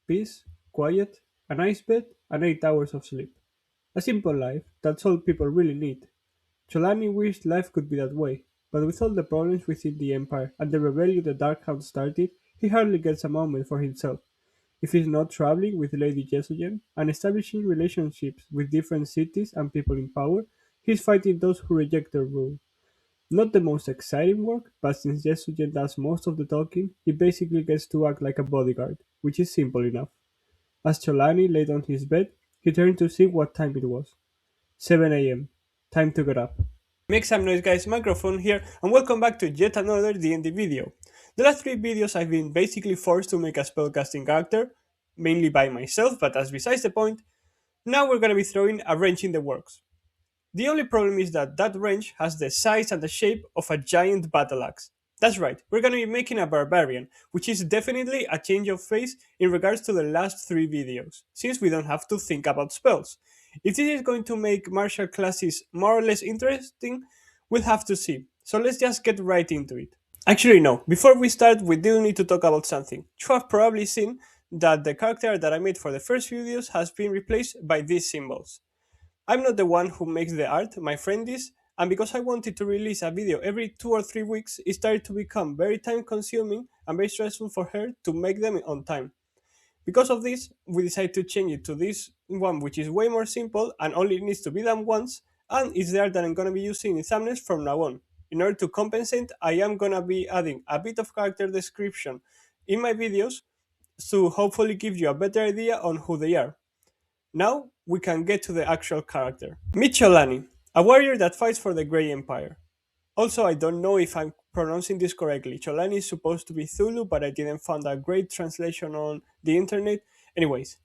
peace, quiet, a nice bed, and 8 hours of sleep. A simple life, that's all people really need. Cholani wished life could be that way, but with all the problems within the Empire and the rebellion the Dark Hound started, he hardly gets a moment for himself. If he's not traveling with Lady Jesugen and establishing relationships with different cities and people in power, he's fighting those who reject their rule. Not the most exciting work, but since Jesugen does most of the talking, he basically gets to act like a bodyguard, which is simple enough. As Cholani lay on his bed, he turned to see what time it was. 7 a.m. Time to get up. Make some noise guys, Microphone here, and welcome back to yet another DnD video. The last 3 videos I've been basically forced to make a spellcasting character, mainly by myself, but that's besides the point. Now we're gonna be throwing a wrench in the works. The only problem is that that wrench has the size and the shape of a giant battle axe. That's right, we're gonna be making a barbarian, which is definitely a change of face in regards to the last 3 videos, since we don't have to think about spells. If this is going to make martial classes more or less interesting, we'll have to see. So let's just get right into it. Actually no, before we start we do need to talk about something. You have probably seen that the character that I made for the first few videos has been replaced by these symbols. I'm not the one who makes the art, my friend is, and because I wanted to release a video every 2 or 3 weeks, it started to become very time consuming and very stressful for her to make them on time. Because of this, we decided to change it to this one which is way more simple and only needs to be done once, and it's the art that I'm gonna be using in thumbnails from now on. In order to compensate, I am gonna be adding a bit of character description in my videos to hopefully give you a better idea on who they are. Now we can get to the actual character. Meet Cholani, a warrior that fights for the Grey Empire. Also, I don't know if I'm pronouncing this correctly. Cholani is supposed to be Zulu, but I didn't find a great translation on the internet. Anyways,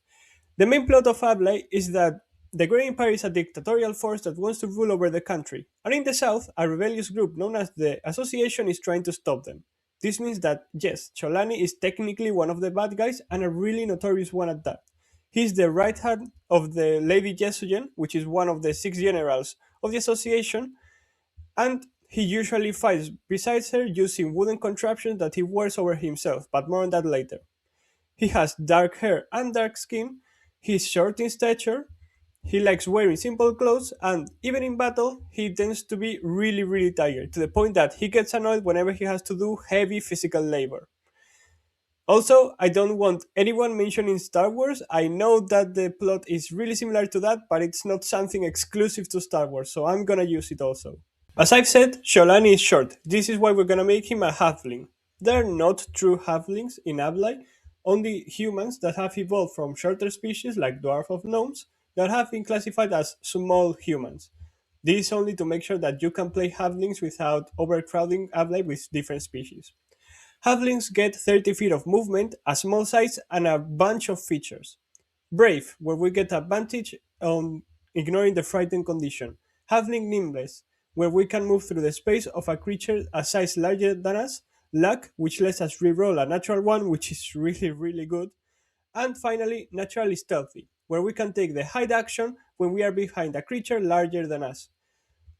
the main plot of Ablai is that the Grey Empire is a dictatorial force that wants to rule over the country, and in the south, a rebellious group known as the Association is trying to stop them. This means that, yes, Cholani is technically one of the bad guys, and a really notorious one at that. He's the right hand of the Lady Jesugen, which is one of the 6 generals of the Association, and he usually fights besides her using wooden contraptions that he wears over himself, but more on that later. He has dark hair and dark skin, he's short in stature, he likes wearing simple clothes, and even in battle, he tends to be really tired, to the point that he gets annoyed whenever he has to do heavy physical labor. Also, I don't want anyone mentioning Star Wars. I know that the plot is really similar to that, but it's not something exclusive to Star Wars, so I'm gonna use it also. As I've said, Sholani is short. This is why we're gonna make him a halfling. They're not true halflings in Ablai, only humans that have evolved from shorter species like dwarf of gnomes that have been classified as small humans. This is only to make sure that you can play halflings without overcrowding Ablai with different species. Halflings get 30 feet of movement, a small size, and a bunch of features. Brave, where we get advantage on ignoring the frightened condition. Halfling Nimbleness, where we can move through the space of a creature a size larger than us. Luck, which lets us reroll a natural one, which is really good. And finally, Naturally Stealthy, where we can take the hide action when we are behind a creature larger than us.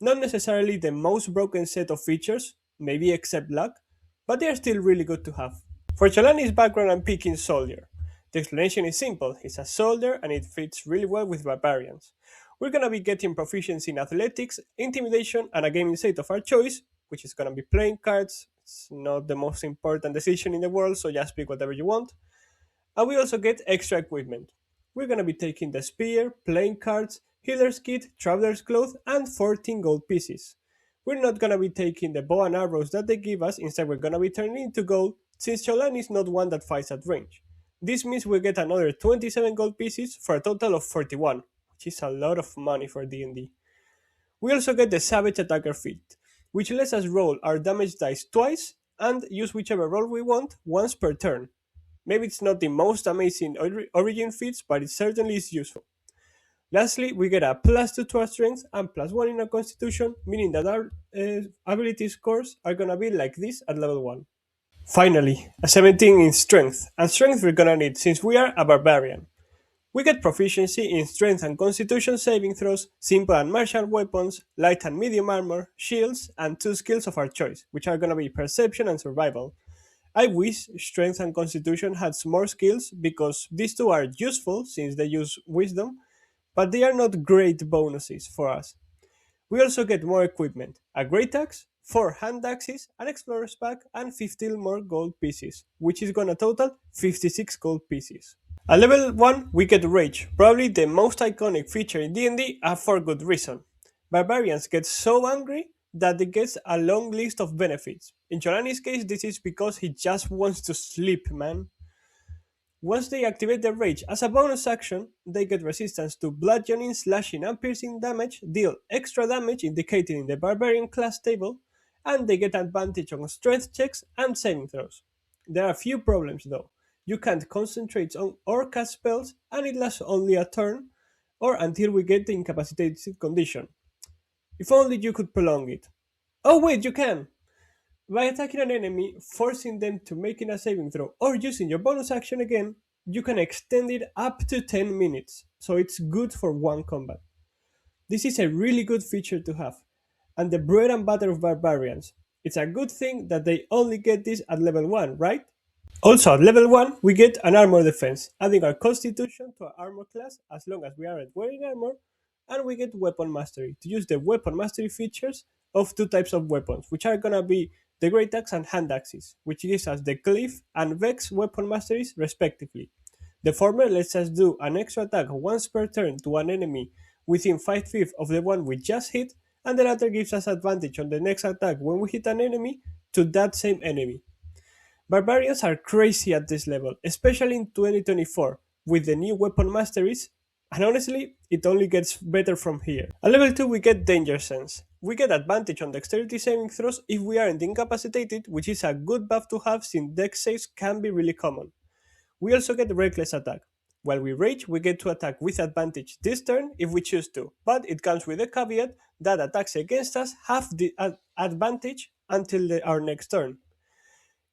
Not necessarily the most broken set of features, maybe except luck, but they are still really good to have. For Cholani's background, I'm picking Soldier. The explanation is simple, he's a soldier and it fits really well with barbarians. We're gonna be getting proficiency in athletics, intimidation, and a gaming state of our choice, which is gonna be playing cards. It's not the most important decision in the world, so just pick whatever you want. And we also get extra equipment. We're gonna be taking the spear, playing cards, healer's kit, traveler's cloth, and 14 gold pieces. We're not gonna be taking the bow and arrows that they give us, instead we're gonna be turning into gold, since Cholan is not one that fights at range. This means we get another 27 gold pieces for a total of 41, which is a lot of money for D&D. We also get the Savage Attacker feat, which lets us roll our damage dice twice and use whichever roll we want once per turn. Maybe it's not the most amazing origin feats, but it certainly is useful. Lastly, we get a +2 to our strength and +1 in our constitution, meaning that our ability scores are gonna be like this at level 1. Finally, a 17 in strength, and strength we're gonna need since we are a barbarian. We get proficiency in strength and constitution saving throws, simple and martial weapons, light and medium armor, shields, and 2 skills of our choice, which are gonna be perception and survival. I wish Strength and Constitution had more skills because these two are useful since they use Wisdom, but they are not great bonuses for us. We also get more equipment, a great axe, 4 hand axes, an explorer's pack, and 15 more gold pieces, which is gonna total 56 gold pieces. At level 1, we get Rage, probably the most iconic feature in D&D and for good reason. Barbarians get so angry that they get a long list of benefits. In Cholani's case, this is because he just wants to sleep, man. Once they activate their rage as a bonus action, they get resistance to bludgeoning, slashing, and piercing damage, deal extra damage indicated in the barbarian class table, and they get advantage on strength checks and saving throws. There are a few problems though. You can't concentrate on or cast spells, and it lasts only a turn, or until we get the incapacitated condition. If only you could prolong it. Oh wait, you can! By attacking an enemy, forcing them to making a saving throw, or using your bonus action again, you can extend it up to 10 minutes, so it's good for one combat. This is a really good feature to have, and the bread and butter of barbarians. It's a good thing that they only get this at level 1, right? Also, at level 1, we get an armor defense, adding our constitution to our armor class as long as we aren't wearing armor, and we get weapon mastery to use the weapon mastery features of two types of weapons, which are gonna be the great axe and hand axes, which gives us the cleave and vex weapon masteries respectively. The former lets us do an extra attack once per turn to an enemy within 5 feet of the one we just hit, and the latter gives us advantage on the next attack when we hit an enemy to that same enemy. Barbarians are crazy at this level, especially in 2024, with the new weapon masteries, and honestly, it only gets better from here. At level 2 we get Danger Sense. We get advantage on dexterity saving throws if we aren't incapacitated, which is a good buff to have since dex saves can be really common. We also get Reckless Attack. While we rage, we get to attack with advantage this turn if we choose to, but it comes with a caveat that attacks against us have the advantage until our next turn.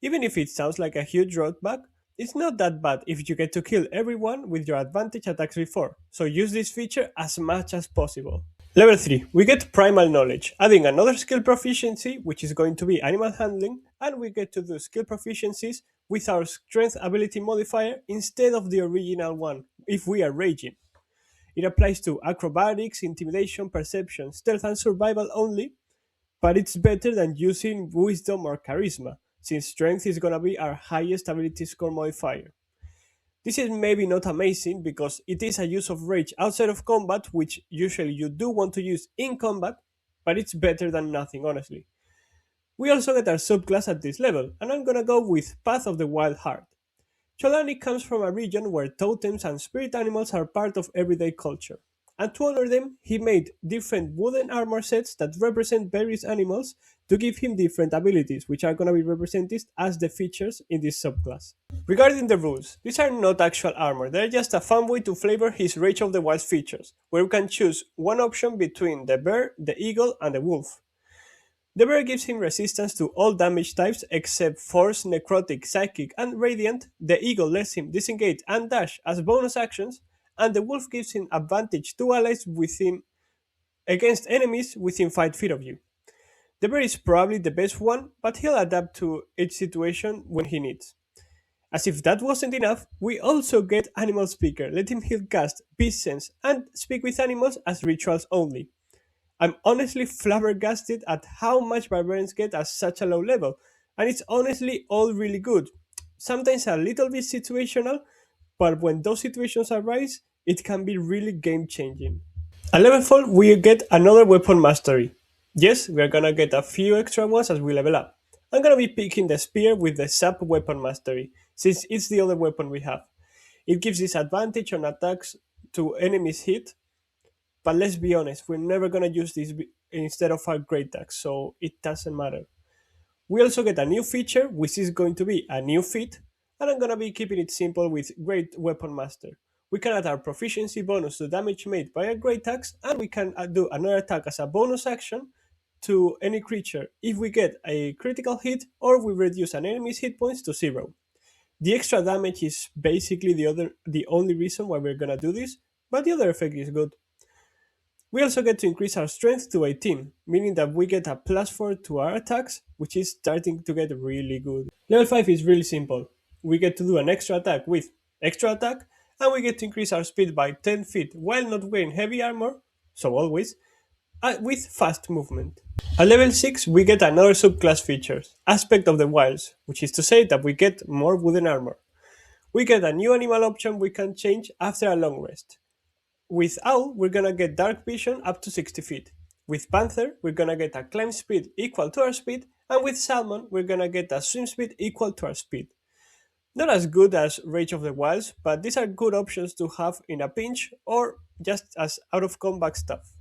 Even if it sounds like a huge roadblock, it's not that bad if you get to kill everyone with your advantage attacks before, so use this feature as much as possible. Level 3, we get Primal Knowledge, adding another skill proficiency, which is going to be Animal Handling, and we get to do skill proficiencies with our Strength ability modifier instead of the original one, if we are raging. It applies to Acrobatics, Intimidation, Perception, Stealth, and Survival only, but it's better than using Wisdom or Charisma, since Strength is gonna be our highest ability score modifier. This is maybe not amazing because it is a use of rage outside of combat, which usually you do want to use in combat, but it's better than nothing, honestly. We also get our subclass at this level, and I'm gonna go with Path of the Wild Heart. Cholani comes from a region where totems and spirit animals are part of everyday culture. And to honor them, he made different wooden armor sets that represent various animals to give him different abilities, which are going to be represented as the features in this subclass. Regarding the rules, these are not actual armor, they're just a fun way to flavor his Rage of the Wild features, where you can choose one option between the bear, the eagle, and the wolf. The bear gives him resistance to all damage types except Force, Necrotic, Psychic, and Radiant. The eagle lets him disengage and dash as bonus actions, and the wolf gives him advantage to allies within against enemies within 5 feet of you. The bear is probably the best one, but he'll adapt to each situation when he needs. As if that wasn't enough, we also get Animal Speaker, letting him cast Beast Sense and speak with animals as rituals only. I'm honestly flabbergasted at how much barbarians get at such a low level, and it's honestly all really good. Sometimes a little bit situational, but when those situations arise, it can be really game changing. At level 4, we get another weapon mastery. Yes, we are gonna get a few extra ones as we level up. I'm gonna be picking the spear with the sub weapon mastery, since it's the other weapon we have. It gives disadvantage on attacks to enemies hit, but let's be honest, we're never gonna use this instead of our great axe, so it doesn't matter. We also get a new feature, which is going to be a new feat, and I'm gonna be keeping it simple with Great Weapon Master. We can add our proficiency bonus to damage made by a great axe, and we can do another attack as a bonus action to any creature if we get a critical hit or we reduce an enemy's hit points to 0. The extra damage is basically the only reason why we're gonna do this, but the other effect is good. We also get to increase our strength to 18, meaning that we get a plus 4 to our attacks, which is starting to get really good. Level 5 is really simple. We get to do an extra attack with extra attack, and we get to increase our speed by 10 feet while not wearing heavy armor, so always, with fast movement. At level 6, we get another subclass feature, Aspect of the Wilds, which is to say that we get more wooden armor. We get a new animal option we can change after a long rest. With Owl, we're gonna get Dark Vision up to 60 feet. With Panther, we're gonna get a climb speed equal to our speed, and with Salmon, we're gonna get a swim speed equal to our speed. Not as good as Rage of the Wilds, but these are good options to have in a pinch or just as out of combat stuff.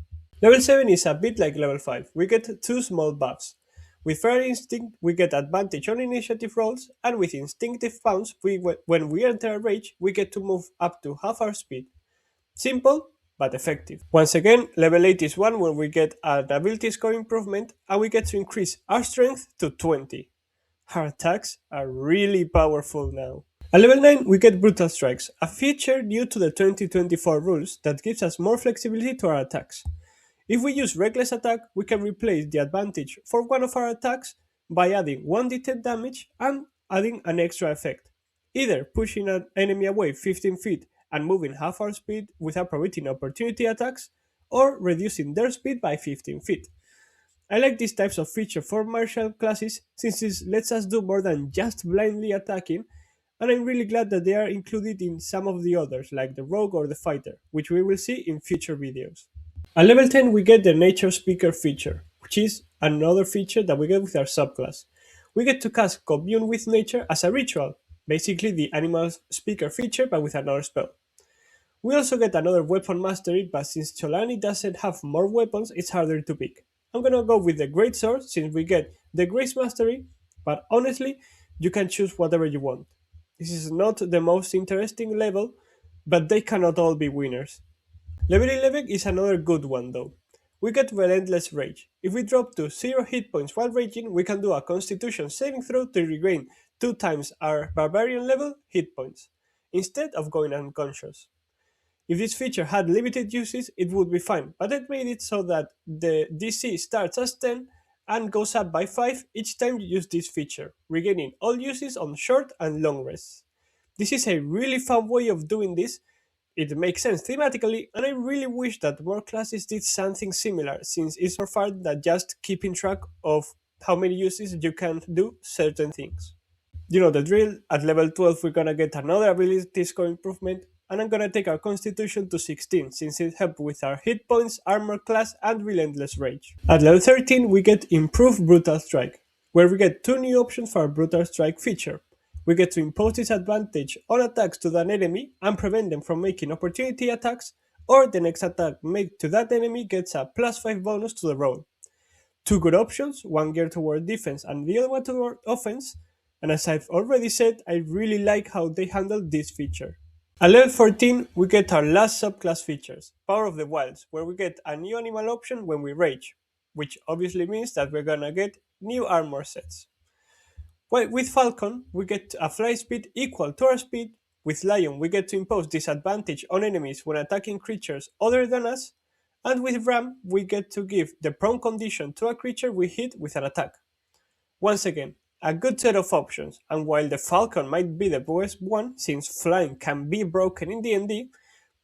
Level 7 is a bit like level 5. We get two small buffs. With Fire Instinct, we get advantage on initiative rolls, and with Instinctive Pounce, when we enter a rage, we get to move up to half our speed. Simple, but effective. Once again, level 8 is one where we get an ability score improvement, and we get to increase our strength to 20. Our attacks are really powerful now. At level 9, we get Brutal Strikes, a feature due to the 2024 rules that gives us more flexibility to our attacks. If we use Reckless Attack, we can replace the advantage for one of our attacks by adding 1d10 damage and adding an extra effect, either pushing an enemy away 15 feet and moving half our speed without provoking opportunity attacks, or reducing their speed by 15 feet. I like these types of feature for martial classes since it lets us do more than just blindly attacking, and I'm really glad that they are included in some of the others, like the Rogue or the Fighter, which we will see in future videos. At level 10 we get the Nature Speaker feature, which is another feature that we get with our subclass. We get to cast Commune with Nature as a ritual, basically the Animal Speaker feature but with another spell. We also get another weapon mastery, but since Cholani doesn't have more weapons, it's harder to pick. I'm gonna go with the Great Sword since we get the Grace Mastery, but honestly, you can choose whatever you want. This is not the most interesting level, but they cannot all be winners. Level 11 is another good one though. We get Relentless Rage. If we drop to 0 hit points while raging, we can do a Constitution saving throw to regain 2 times our Barbarian level hit points, instead of going unconscious. If this feature had limited uses, it would be fine, but it made it so that the DC starts as 10 and goes up by 5 each time you use this feature, regaining all uses on short and long rests. This is a really fun way of doing this. It makes sense thematically, and I really wish that more classes did something similar, since it's more fun than just keeping track of how many uses you can do certain things. You know the drill, at level 12 we're gonna get another ability score improvement, and I'm gonna take our constitution to 16 since it helped with our hit points, armor class, and relentless rage. At level 13 we get improved brutal strike, where we get two new options for our brutal strike feature. We get to impose disadvantage on attacks to that enemy and prevent them from making opportunity attacks, or the next attack made to that enemy gets a plus 5 bonus to the roll. Two good options, one geared toward defense and the other one toward offense, and as I've already said, I really like how they handle this feature. At level 14, we get our last subclass features, Power of the Wilds, where we get a new animal option when we rage, which obviously means that we're gonna get new armor sets. Well, with Falcon, we get a fly speed equal to our speed. With Lion, we get to impose disadvantage on enemies when attacking creatures other than us. And with Ram, we get to give the prone condition to a creature we hit with an attack. Once again, a good set of options, and while the Falcon might be the best one, since flying can be broken in DnD,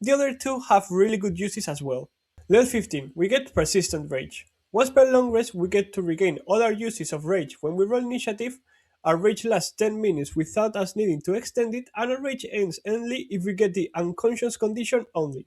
the other two have really good uses as well. Level 15, we get Persistent Rage. Once per long rest, we get to regain all our uses of Rage when we roll initiative. Our rage lasts 10 minutes without us needing to extend it, and our rage ends only if we get the unconscious condition only.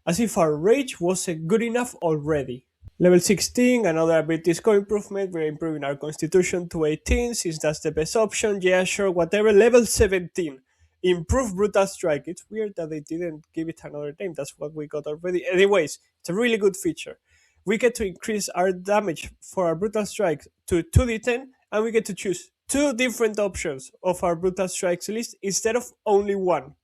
As if our rage wasn't good enough already. Level 16, another ability score improvement, we're improving our constitution to 18, since that's the best option, yeah sure, whatever. Level 17, improve brutal strike. It's weird that they didn't give it another name, that's what we got already. Anyways, it's a really good feature. We get to increase our damage for our brutal strike to 2d10, and we get to choose two different options of our brutal strikes list instead of only one.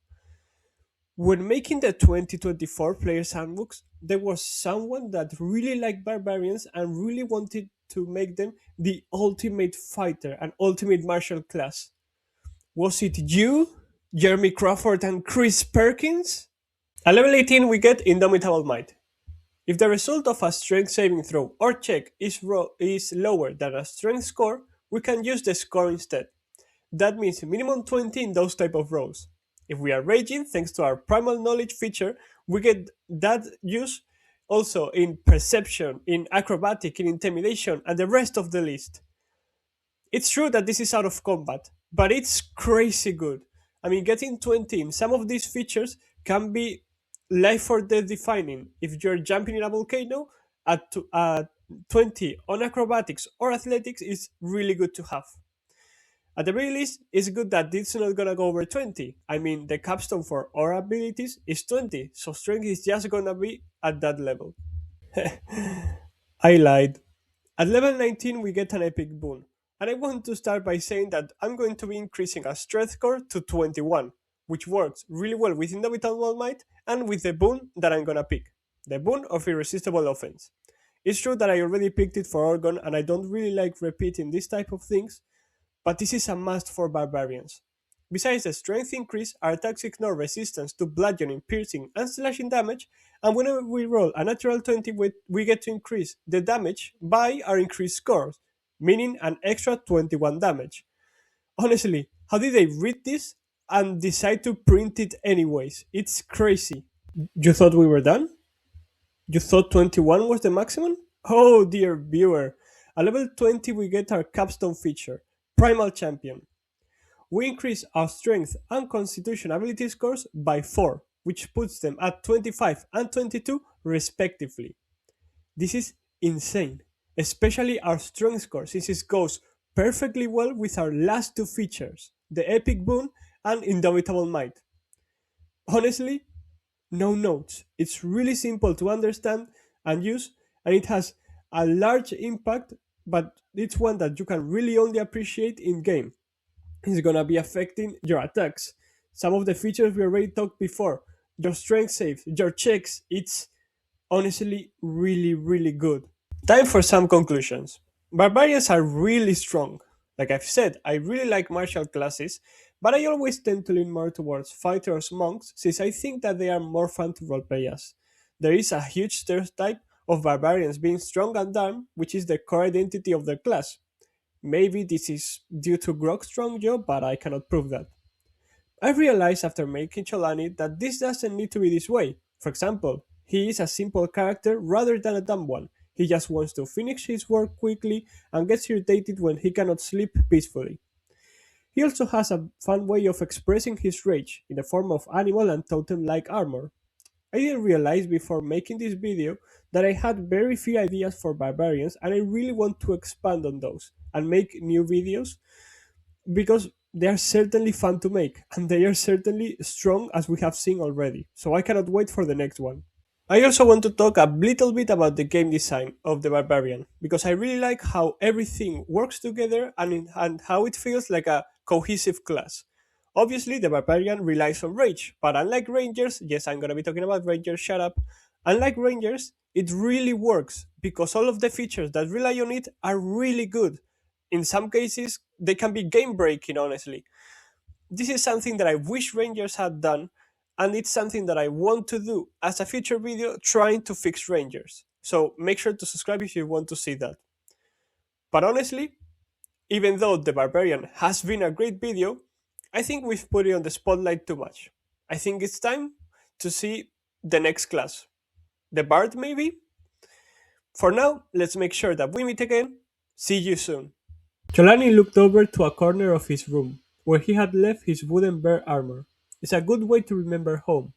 When making the 2024 players handbooks, there was someone that really liked barbarians and really wanted to make them the ultimate fighter and ultimate martial class. Was it you, Jeremy Crawford and Chris Perkins? At level 18 we get Indomitable Might. If the result of a strength saving throw or check is lower than a strength score, we can use the score instead. That means minimum 20 in those type of rolls. If we are raging, thanks to our primal knowledge feature, we get that use also in perception, in acrobatic, in intimidation, and the rest of the list. It's true that this is out of combat, but it's crazy good. I mean, getting 20 in some of these features can be life or death defining. If you're jumping in a volcano, at 20 on acrobatics or athletics is really good to have. At the very least, it's good that it's not gonna go over 20. I mean, the capstone for our abilities is 20, so strength is just gonna be at that level. I lied. At level 19, we get an epic boon. And I want to start by saying that I'm going to be increasing our strength score to 21, which works really well with Indomitable Might and with the boon that I'm gonna pick, the boon of Irresistible Offense. It's true that I already picked it for Orgon and I don't really like repeating this type of things, but this is a must for barbarians. Besides the strength increase, our attacks ignore resistance to bludgeoning, piercing, and slashing damage, and whenever we roll a natural 20, we get to increase the damage by our increased scores, meaning an extra 21 damage. Honestly, how did they read this and decide to print it anyways? It's crazy. You thought we were done? You thought 21 was the maximum? Oh dear viewer. At level 20 we get our capstone feature, Primal Champion. We increase our strength and constitution ability scores by 4, which puts them at 25 and 22 respectively. This is insane, especially our strength score since it goes perfectly well with our last two features, the Epic Boon and Indomitable Might. Honestly, no notes. It's really simple to understand and use, and it has a large impact, but it's one that you can really only appreciate in game. It's gonna be affecting your attacks. Some of the features we already talked before, your strength saves, your checks, it's honestly really good. Time for some conclusions. Barbarians are really strong. Like I've said, I really like martial classes, but I always tend to lean more towards fighters monks since I think that they are more fun to roleplay as. There is a huge stereotype of barbarians being strong and dumb, which is the core identity of their class. Maybe this is due to Grog's strong jaw, but I cannot prove that. I realized after making Cholani that this doesn't need to be this way. For example, he is a simple character rather than a dumb one. He just wants to finish his work quickly and gets irritated when he cannot sleep peacefully. He also has a fun way of expressing his rage in the form of animal and totem like armor. I didn't realize before making this video that I had very few ideas for barbarians and I really want to expand on those and make new videos because they are certainly fun to make and they are certainly strong as we have seen already. So I cannot wait for the next one. I also want to talk a little bit about the game design of the Barbarian because I really like how everything works together and how it feels like a cohesive class. Obviously, the Barbarian relies on Rage, but unlike Rangers, yes, I'm gonna be talking about Rangers, shut up. Unlike Rangers, it really works because all of the features that rely on it are really good. In some cases, they can be game breaking, honestly. This is something that I wish Rangers had done, and it's something that I want to do as a future video trying to fix Rangers. So make sure to subscribe if you want to see that. But honestly, even though the Barbarian has been a great video, I think we've put it on the spotlight too much. I think it's time to see the next class. The Bard, maybe? For now, let's make sure that we meet again. See you soon. Cholani looked over to a corner of his room, where he had left his wooden bear armor. It's a good way to remember home.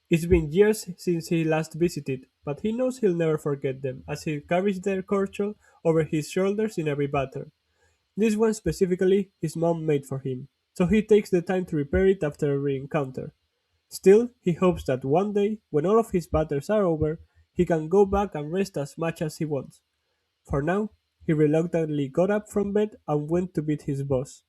It's been years since he last visited, but he knows he'll never forget them, as he carries their cordial over his shoulders in every battle. This one specifically his mom made for him, so he takes the time to repair it after every encounter. Still, he hopes that one day, when all of his battles are over, he can go back and rest as much as he wants. For now, he reluctantly got up from bed and went to beat his boss.